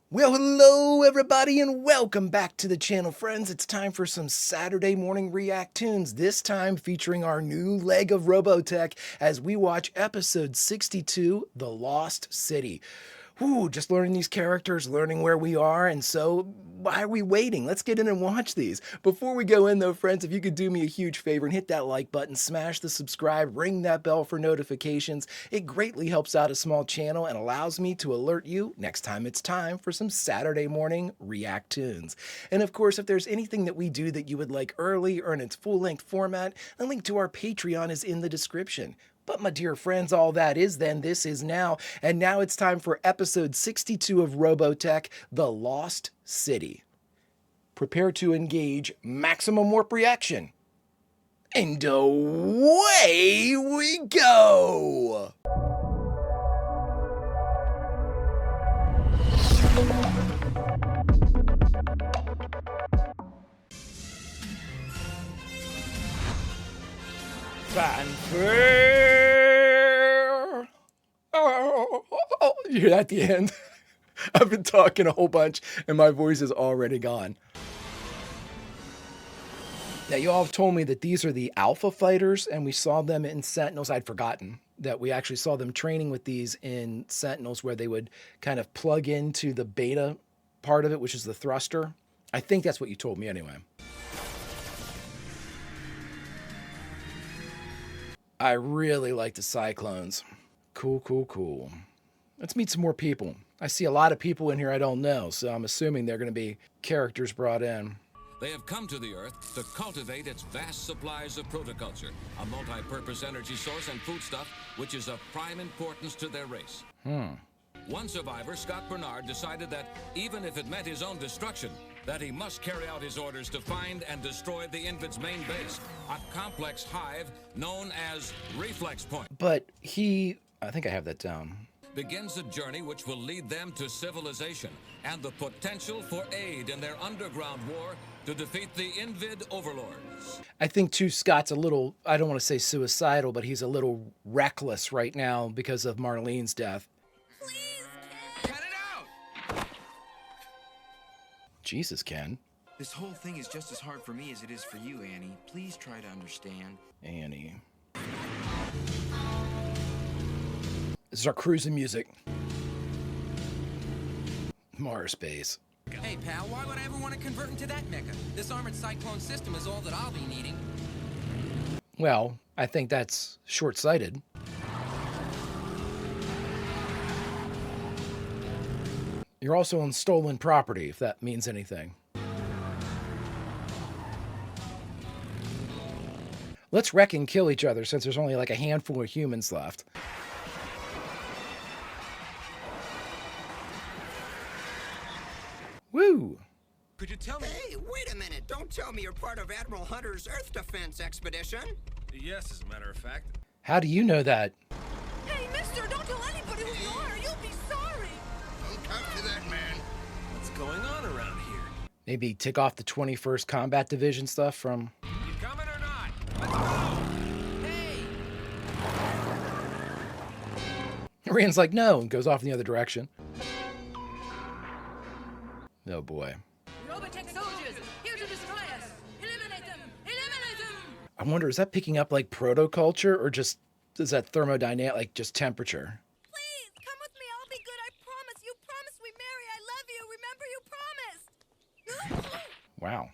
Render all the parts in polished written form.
Well, hello everybody and welcome back to the channel, friends. It's time for some Saturday morning React Tunes, this time featuring our new leg of Robotech as we watch episode 62, The Lost City. Whew, just learning these characters, learning where we are, and so why are we waiting? Let's get in and watch these. Before we go in though, friends, if you could do me a huge favor and hit that like button, smash the subscribe, ring that bell for notifications. It greatly helps out a small channel and allows me to alert you next time it's time for some Saturday morning React Tunes. And of course, if there's anything that we do that you would like early or in its full-length format, a link to our Patreon is in the description. But my dear friends, all that is then, this is now, and now it's time for episode 62 of Robotech, The Lost City. Prepare to engage maximum warp reaction. And away we go! Fanfare! Oh, you hear that at the end? I've been talking a whole bunch and my voice is already gone. Now, you all have told me that these are the alpha fighters and we saw them in Sentinels. I'd forgotten that we actually saw them training with these in Sentinels where they would kind of plug into the beta part of it, which is the thruster. I think that's what you told me anyway. I really like the Cyclones. Cool, cool, cool. Let's meet some more people. I see a lot of people in here I don't know, so I'm assuming they're going to be characters brought in. They have come to the Earth to cultivate its vast supplies of protoculture, a multi-purpose energy source and foodstuff which is of prime importance to their race. One survivor, Scott Bernard, decided that even if it meant his own destruction, that he must carry out his orders to find and destroy the Invid's main base, a complex hive known as Reflex Point. But I think I have that down. Begins a journey which will lead them to civilization and the potential for aid in their underground war to defeat the Invid overlords. I think too, Scott's a little, I don't want to say suicidal, but he's a little reckless right now because of Marlene's death. Please, Ken. Cut it out! Jesus, Ken. This whole thing is just as hard for me as it is for you, Annie. Please try to understand. Annie. This is our cruising music. Mars base. Hey, pal, why would I ever want to convert into that mecha? This armored cyclone system is all that I'll be needing. Well, I think that's short-sighted. You're also on stolen property, if that means anything. Let's wreck and kill each other since there's only like a handful of humans left. Woo! Could you tell me? Hey, wait a minute. Don't tell me you're part of Admiral Hunter's Earth Defense Expedition. Yes, as a matter of fact. How do you know that? Hey, mister, don't tell anybody who you are. You'll be sorry. Don't talk to that man. What's going on around here? Maybe tick off the 21st Combat Division stuff from... You coming or not? Let's go! Hey! Rand's like, no, and goes off in the other direction. Oh boy. Robotech soldiers, here to destroy us. Eliminate them! Eliminate them! I wonder, is that picking up like protoculture or just, is that thermodynamic, like just temperature? Please, come with me. I'll be good. I promise. You promised we'd marry. I love you. Remember, you promised. Wow.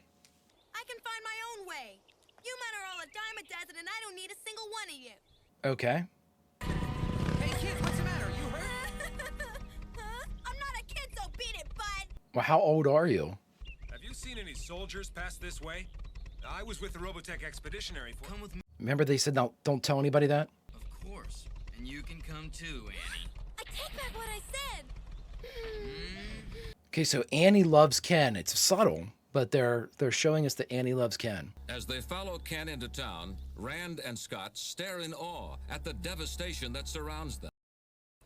I can find my own way. You men are all a dime a dozen, and I don't need a single one of you. Okay. Hey, kids, what's the matter? You hurt? Huh? I'm not a kid, so beat it, bud. Well, how old are you? Have you seen any soldiers pass this way? I was with the Robotech Expeditionary Force. Come with me. Remember they said, no, don't tell anybody that? Of course. And you can come too, Annie. I take back what I said. Okay, so Annie loves Ken. It's subtle, but they're showing us that Annie loves Ken. As they follow Ken into town, Rand and Scott stare in awe at the devastation that surrounds them.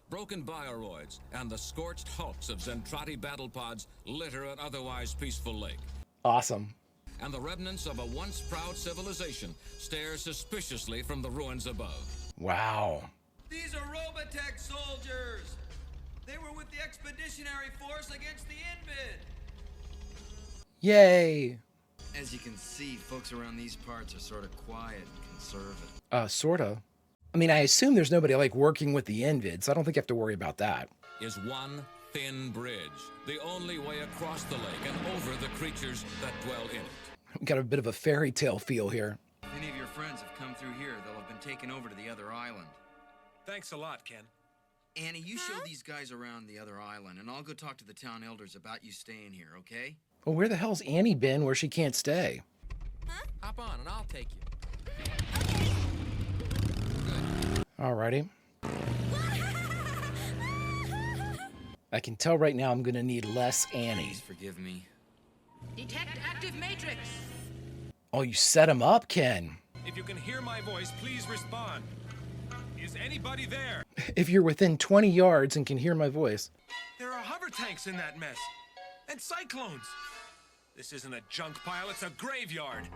Broken bioroids and the scorched hulks of Zentradi battle pods litter an otherwise peaceful lake. Awesome. And the remnants of a once proud civilization stare suspiciously from the ruins above. Wow. These are Robotech soldiers. They were with the Expeditionary Force against the Yay. As you can see, folks around these parts are sort of quiet and conservative. Sorta. I mean, I assume there's nobody like working with the Invid, so I don't think I have to worry about that. Is one thin bridge, the only way across the lake and over the creatures that dwell in it. We got a bit of a fairy tale feel here. If any of your friends have come through here, they'll have been taken over to the other island. Thanks a lot, Ken. Annie, you show these guys around the other island, and I'll go talk to the town elders about you staying here, okay? Well, where the hell's Annie been where she can't stay? Hop on and I'll take you. Alrighty. I can tell right now I'm gonna need less Annie. Please forgive me. Detect active matrix. Oh, you set him up, Ken. If you can hear my voice, please respond. Is anybody there? If you're within 20 yards and can hear my voice. There are hover tanks in that mess. And cyclones. This isn't a junk pile, it's a graveyard.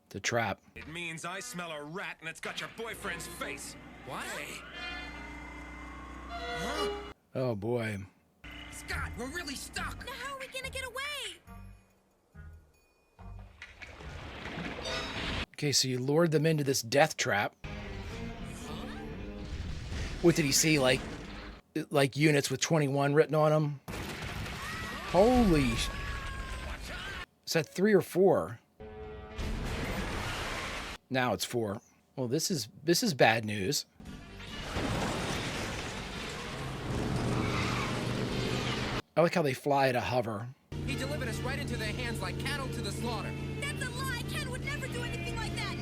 The trap. It means I smell a rat and it's got your boyfriend's face. What? Hey. Oh boy. Scott, we're really stuck. Now how are we gonna get away? Okay, so you lured them into this death trap. What did he see? Like units with 21 written on them? Holy. Is that 3 or 4? Now it's 4. Well, this is bad news. I like how they fly at a hover. He delivered us right into their hands like cattle to the slaughter. That's a lie. Ken would never do anything like that.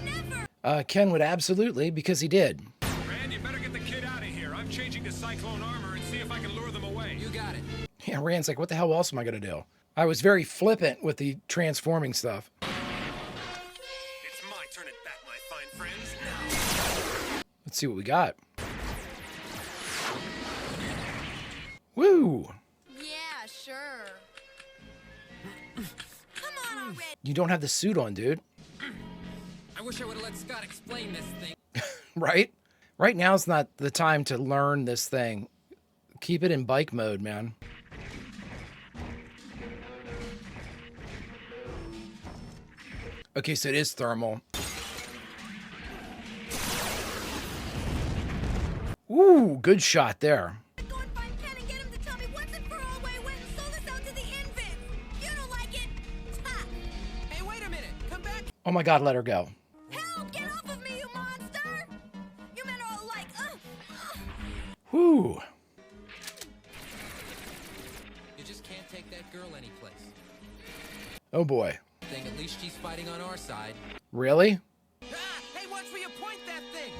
Never. Ken would absolutely, because he did. Rand, you better get the kid out of here. I'm changing to cyclone armor and see if I can lure them away. You got it. Yeah, Rand's like, what the hell else am I gonna do? I was very flippant with the transforming stuff. It's my turn at bat, my fine friends. Let's see what we got. Woo! Yeah, sure. Come on already. You don't have the suit on, dude. I wish I would have let Scott explain this thing. Right? Right now is not the time to learn this thing. Keep it in bike mode, man. Okay, so it is thermal. Ooh, good shot there. Go and find Ken and get him to tell me once and for all why I went and sold us out to the Invid. You don't like it? Ha! Hey, wait a minute. Come back. Oh my god, let her go. Help! Get off of me, you monster! You men are all like, Whew. You just can't take that girl anyplace. Oh boy. Thing, at least she's fighting on our side. Really? Ah! Hey, watch where you point that thing!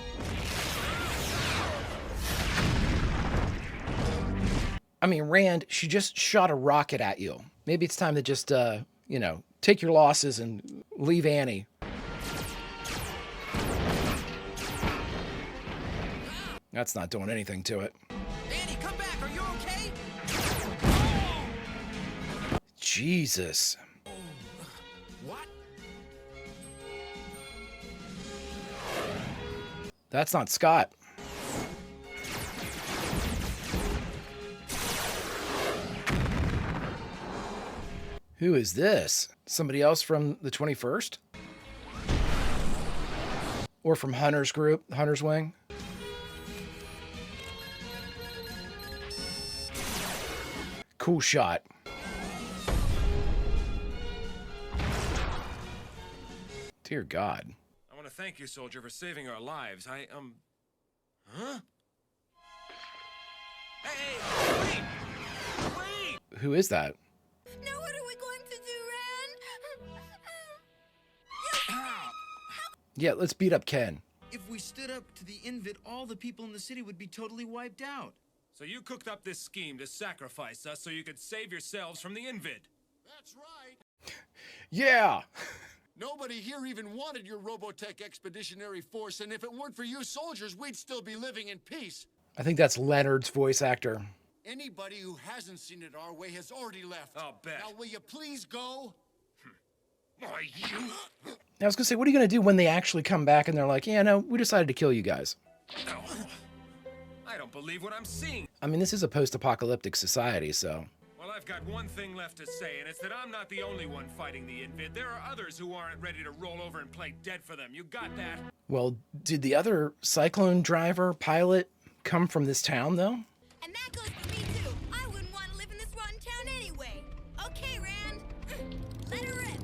I mean, Rand, she just shot a rocket at you. Maybe it's time to just, you know, take your losses and leave Annie. That's not doing anything to it. Annie, come back. Are you okay? Jesus. What? That's not Scott. Who is this? Somebody else from the 21st? Or from Hunter's group, Hunter's wing? Cool shot. Dear God. I want to thank you, soldier, for saving our lives. Huh? Hey, wait! Who is that? now what are we going to do, Rand? Yeah, let's beat up Ken. If we stood up to the Invid, all the people in the city would be totally wiped out. So you cooked up this scheme to sacrifice us so you could save yourselves from the Invid. That's right. Yeah! Nobody here even wanted your Robotech expeditionary force, and if it weren't for you soldiers, we'd still be living in peace. I think that's Leonard's voice actor. Anybody who hasn't seen it our way has already left. I'll bet. Now, will you please go? Why, you... I was gonna say, what are you gonna do when they actually come back and they're like, yeah, no, we decided to kill you guys? I don't believe what I'm seeing. I mean, this is a post-apocalyptic society, so. Well, I've got one thing left to say, and it's that I'm not the only one fighting the Invid. There are others who aren't ready to roll over and play dead for them. You got that? Well, did the other cyclone driver, pilot, come from this town, though? And that goes for me, too. I wouldn't want to live in this rotten town anyway. Okay, Rand. Let her rip.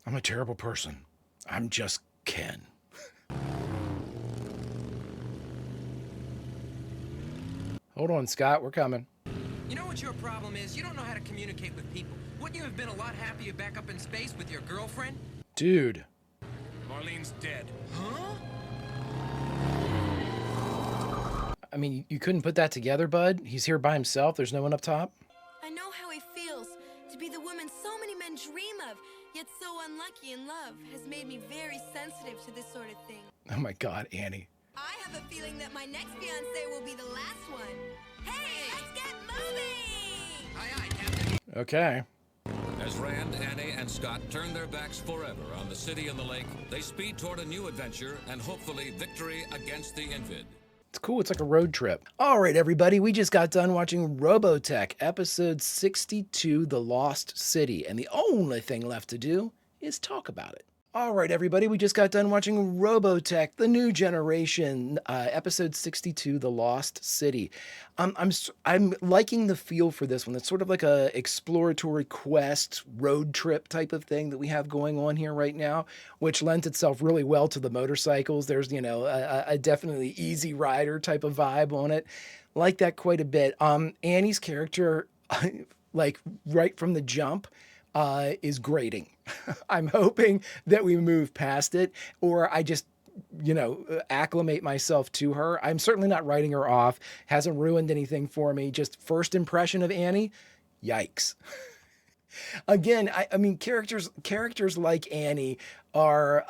I'm a terrible person. I'm just Ken. Hold on, Scott. We're coming. You know what your problem is? You don't know how to communicate with people. Wouldn't you have been a lot happier back up in space with your girlfriend? Dude. Marlene's dead. Huh? I mean, you couldn't put that together, bud? He's here by himself. There's no one up top? I know how he feels. To be the woman so many men dream of, yet so unlucky in love, has made me very sensitive to this sort of thing. Oh my God, Annie. I have a feeling that my next fiancé will be the last one. Hey, let's get moving! Aye, aye, Captain. Okay. As Rand, Annie, and Scott turn their backs forever on the city and the lake, they speed toward a new adventure and hopefully victory against the Invid. It's cool. It's like a road trip. All right, everybody. We just got done watching Robotech, episode 62, The Lost City. And the only thing left to do is talk about it. All right, everybody. We just got done watching Robotech, The New Generation, episode 62, The Lost City. I'm liking the feel for this one. It's sort of like a exploratory quest road trip type of thing that we have going on here right now, which lends itself really well to the motorcycles. There's, a definitely easy rider type of vibe on it. Like that quite a bit. Annie's character, like right from the jump, is grating. I'm hoping that we move past it, or I just, acclimate myself to her. I'm certainly not writing her off. Hasn't ruined anything for me. Just first impression of Annie, yikes. Again, I mean, characters like Annie are,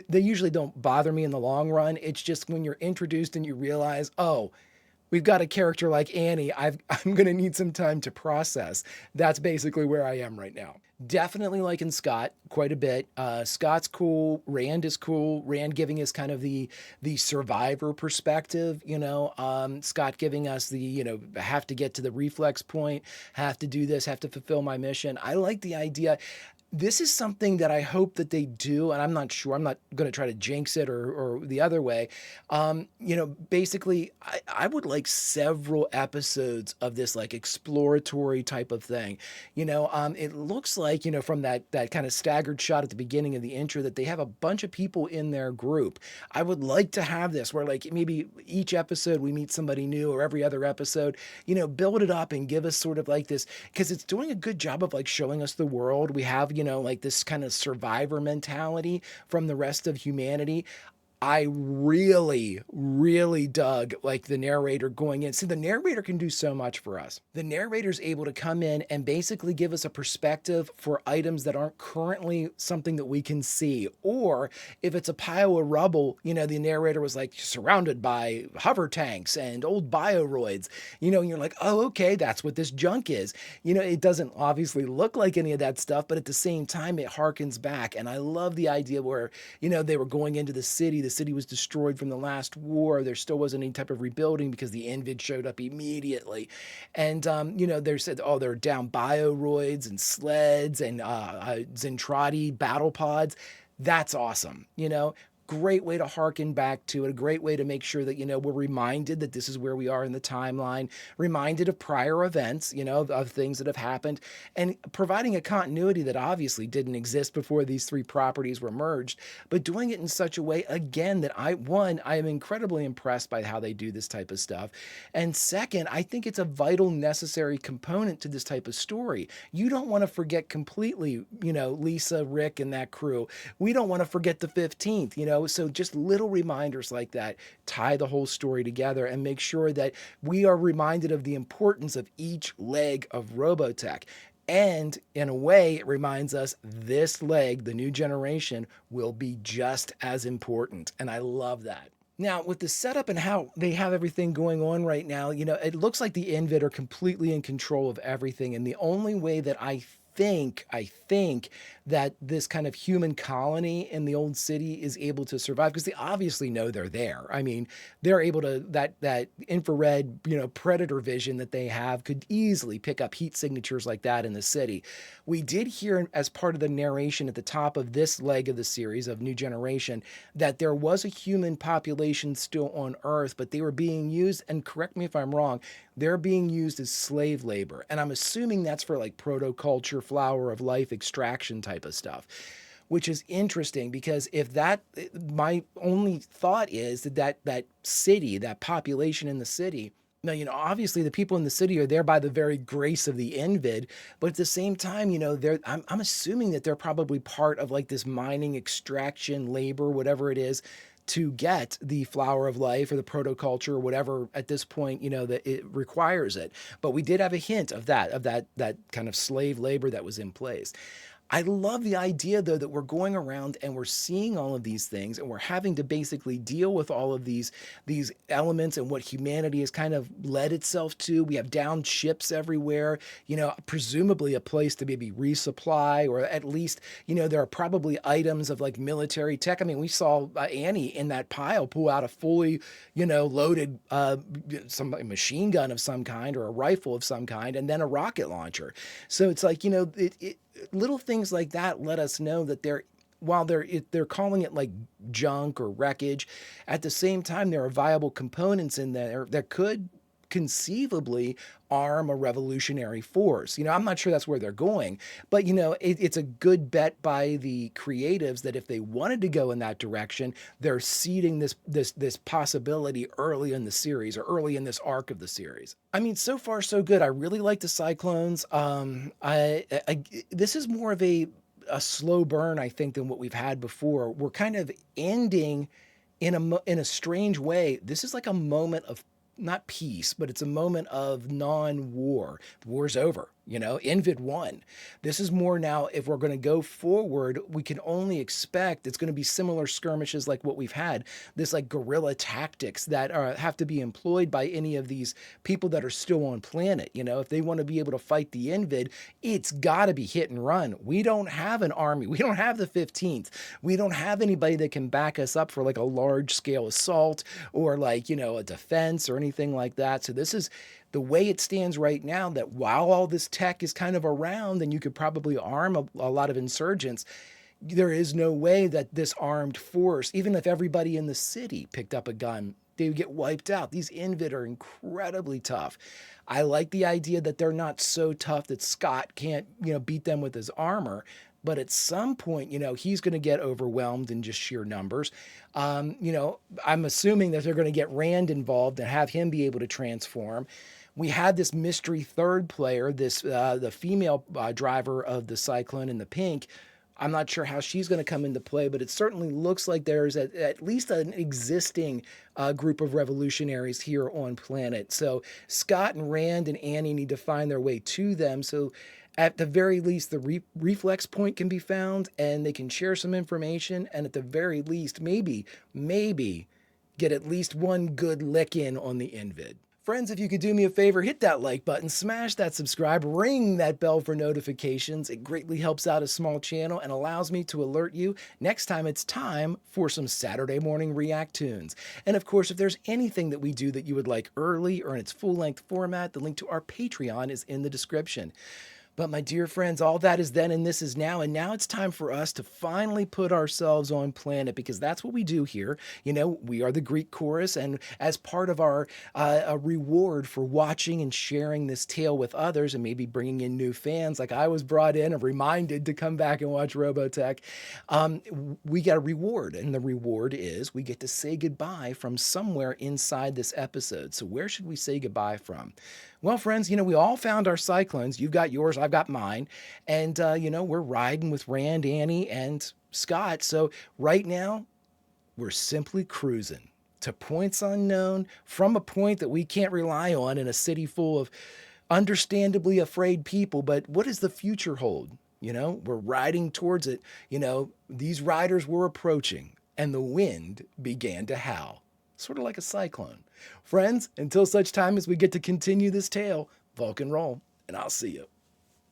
they usually don't bother me in the long run. It's just when you're introduced and you realize, oh, we've got a character like Annie, I'm going to need some time to process. That's basically where I am right now. Definitely liking Scott quite a bit. Scott's cool. Rand is cool. Rand giving us kind of the survivor perspective, Scott giving us the, have to get to the reflex point, have to do this, have to fulfill my mission. I like the idea. This is something that I hope that they do, and I'm not sure. I'm not going to try to jinx it or the other way. Basically, I would like several episodes of this like exploratory type of thing. It looks like, from that kind of staggered shot at the beginning of the intro that they have a bunch of people in their group. I would like to have this where like maybe each episode we meet somebody new, or every other episode, build it up and give us sort of like this, because it's doing a good job of like showing us the world. We have, like this kind of survivor mentality from the rest of humanity. I really, really dug like the narrator going in. See, the narrator can do so much for us. The narrator's able to come in and basically give us a perspective for items that aren't currently something that we can see. Or if it's a pile of rubble, the narrator was like surrounded by hover tanks and old bioroids, and you're like, oh, okay, that's what this junk is. It doesn't obviously look like any of that stuff, but at the same time, it harkens back. And I love the idea where, they were going into the city. The city was destroyed from the last war. There still wasn't any type of rebuilding because the Invid showed up immediately. And, they said, oh, they're down bioroids and sleds and Zentradi battle pods. That's awesome. Great way to harken back to it, a great way to make sure that, we're reminded that this is where we are in the timeline, reminded of prior events, of things that have happened, and providing a continuity that obviously didn't exist before these three properties were merged, but doing it in such a way, again, that I am incredibly impressed by how they do this type of stuff. And second, I think it's a vital, necessary component to this type of story. You don't want to forget completely, Lisa, Rick, and that crew. We don't want to forget the 15th, so just little reminders like that tie the whole story together and make sure that we are reminded of the importance of each leg of Robotech. And in a way, it reminds us this leg, the new generation, will be just as important. And I love that. Now, with the setup and how they have everything going on right now, it looks like the Invid are completely in control of everything. And the only way that I think that this kind of human colony in the old city is able to survive because they obviously know they're there. I mean, they're able to, that infrared, predator vision that they have could easily pick up heat signatures like that in the city. We did hear as part of the narration at the top of this leg of the series of New Generation that there was a human population still on Earth, but they were being used, and correct me if I'm wrong, they're being used as slave labor. And I'm assuming that's for like proto-culture, flower of life extraction type of stuff, which is interesting because if that, my only thought is that city, that population in the city, now, obviously the people in the city are there by the very grace of the Invid, but at the same time, I'm assuming that they're probably part of like this mining, extraction, labor, whatever it is, to get the flower of life or the protoculture or whatever at this point, that it requires it. But we did have a hint of that kind of slave labor that was in place. I love the idea, though, that we're going around and we're seeing all of these things and we're having to basically deal with all of these elements and what humanity has kind of led itself to. We have downed ships everywhere, presumably a place to maybe resupply, or at least, there are probably items of like military tech. I mean, we saw Annie in that pile pull out a fully, loaded some machine gun of some kind or a rifle of some kind and then a rocket launcher. So it's like, little things like that let us know that while they're calling it like junk or wreckage, at the same time there are viable components in there that could conceivably arm a revolutionary force. I'm not sure that's where they're going, but it's a good bet by the creatives that if they wanted to go in that direction, they're seeding this possibility early in the series or early in this arc of the series. I mean, so far so good. I really like the Cyclones. This is more of a slow burn, I think, than what we've had before. We're kind of ending in a strange way. This is like a moment of not peace, but it's a moment of non-war. War's over. Invid won. This is more now, if we're going to go forward, we can only expect it's going to be similar skirmishes like what we've had. This like guerrilla tactics that have to be employed by any of these people that are still on planet. If they want to be able to fight the Invid, it's got to be hit and run. We don't have an army. We don't have the 15th. We don't have anybody that can back us up for like a large scale assault or like, a defense or anything like that. So this is the way it stands right now, that while all this tech is kind of around and you could probably arm a lot of insurgents, there is no way that this armed force, even if everybody in the city picked up a gun, they would get wiped out. These Invid are incredibly tough. I like the idea that they're not so tough that Scott can't, beat them with his armor. But at some point, he's going to get overwhelmed in just sheer numbers. I'm assuming that they're going to get Rand involved and have him be able to transform. We had this mystery third player, the female driver of the Cyclone in the pink. I'm not sure how she's going to come into play, but it certainly looks like there's at least an existing group of revolutionaries here on planet. So Scott and Rand and Annie need to find their way to them. So at the very least, the reflex point can be found and they can share some information. And at the very least, maybe get at least one good lick in on the Invid. Friends, if you could do me a favor, hit that like button, smash that subscribe, ring that bell for notifications. It greatly helps out a small channel and allows me to alert you next time it's time for some Saturday morning React-TOONS. And of course, if there's anything that we do that you would like early or in its full-length format, the link to our Patreon is in the description. But my dear friends, all that is then and this is now. And now it's time for us to finally put ourselves on planet, because that's what we do here. We are the Greek chorus. And as part of our a reward for watching and sharing this tale with others and maybe bringing in new fans, like I was brought in and reminded to come back and watch Robotech, we get a reward. And the reward is we get to say goodbye from somewhere inside this episode. So where should we say goodbye from? Well, friends, we all found our Cyclones. You've got yours, I've got mine. And, we're riding with Rand, Annie, and Scott. So right now, we're simply cruising to points unknown from a point that we can't rely on in a city full of understandably afraid people. But what does the future hold? We're riding towards it. These riders were approaching and the wind began to howl. Sort of like a cyclone. Friends, until such time as we get to continue this tale, Vulcan roll, and I'll see you.